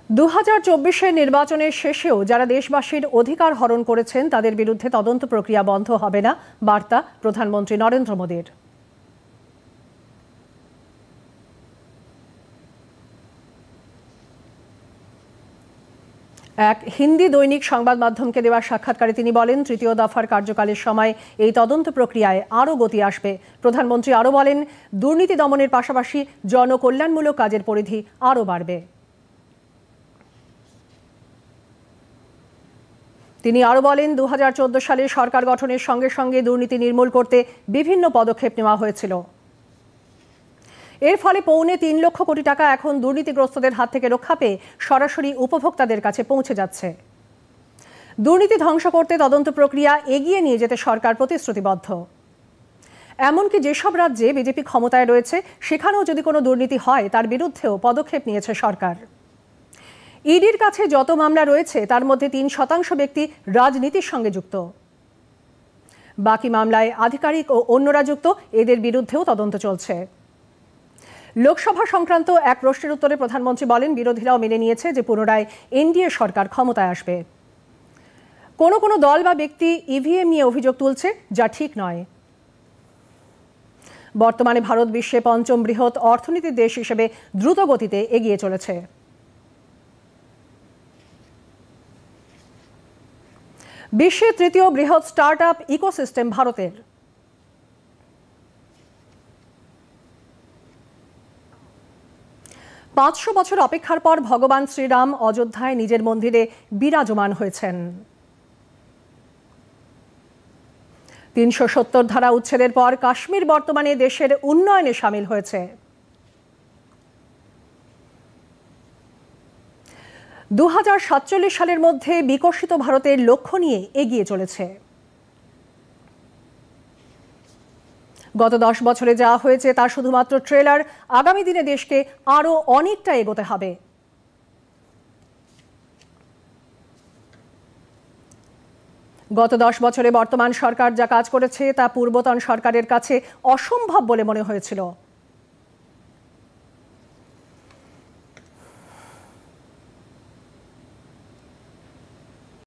2024 নির্বাচনের শেষেও যারা দেশবাসীর অধিকার হরণ করেছেন তাদের বিরুদ্ধে তদন্ত প্রক্রিয়া বন্ধ হবে না, বার্তা প্রধানমন্ত্রী নরেন্দ্র মোদীর। এক হিন্দি দৈনিক সংবাদ মাধ্যমকে দেওয়া সাক্ষাৎকারে তিনি বলেন, তৃতীয় দফার কার্যকালের সময় এই তদন্ত প্রক্রিয়ায় আরও গতি আসবে। প্রধানমন্ত্রী আরও বলেন, দুর্নীতি দমনের পাশাপাশি জনকল্যাণমূলক কাজের পরিধি আরও বাড়বে। তিনি আরও বলেন, 2014 সালে সরকার গঠনের সঙ্গে সঙ্গে দুর্নীতি নির্মূল করতে বিভিন্ন পদক্ষেপ নেওয়া হয়েছিল। এর ফলে 3.25 লক্ষ কোটি টাকা এখন দুর্নীতিগ্রস্তদের হাত থেকে রক্ষা পেয়ে সরাসরি উপভোক্তাদের কাছে পৌঁছে যাচ্ছে। দুর্নীতি ধ্বংস করতে তদন্ত প্রক্রিয়া এগিয়ে নিয়ে যেতে সরকার প্রতিশ্রুতিবদ্ধ। এমনকি যেসব রাজ্যে বিজেপি ক্ষমতায় রয়েছে সেখানেও যদি কোনো দুর্নীতি হয় তার বিরুদ্ধেও পদক্ষেপ নিয়েছে সরকার। ইডির কাছে যত মামলা রয়েছে তার মধ্যে 3% ব্যক্তি রাজনীতির সঙ্গে যুক্ত। বাকি মামলায় আধিকারিক ও অন্যরা যুক্ত, এদের বিরুদ্ধেও তদন্ত চলছে। লোকসভা সংক্রান্ত এক প্রশ্নের উত্তরে প্রধানমন্ত্রী বলেন, বিরোধীরাও মেনে নিয়েছে যে পুনরায় এনডিএ সরকার ক্ষমতায় আসবে। কোনো কোনো দল বা ব্যক্তি ইভিএম নিয়ে অভিযোগ তুলছে, যা ঠিক নয়। বর্তমানে ভারত বিশ্বে 5ম বৃহৎ অর্থনীতির দেশ হিসেবে দ্রুত গতিতে এগিয়ে চলেছে। বিশ্বের 3য় বৃহৎ স্টার্টআপ ইকোসিস্টেম ভারতের। পাঁচশো বছর অপেক্ষার পর ভগবান শ্রীরাম অযোধ্যায় নিজের মন্দিরে বিরাজমান হয়েছেন। 370 ধারা উচ্ছেদের পর কাশ্মীর বর্তমানে দেশের উন্নয়নে সামিল হয়েছে। 2047 সালের মধ্যে বিকশিত ভারতের লক্ষ্য নিয়ে এগিয়ে চলেছে। গত 10 বছরে যা হয়েছে তা শুধুমাত্র ট্রেলার। আগামী দিনে দেশকে আরও অনেকটা এগোতে হবে। গত 10 বছরে বর্তমান সরকার যা কাজ করেছে তা পূর্বতন সরকারের কাছে অসম্ভব বলে মনে হয়েছিল।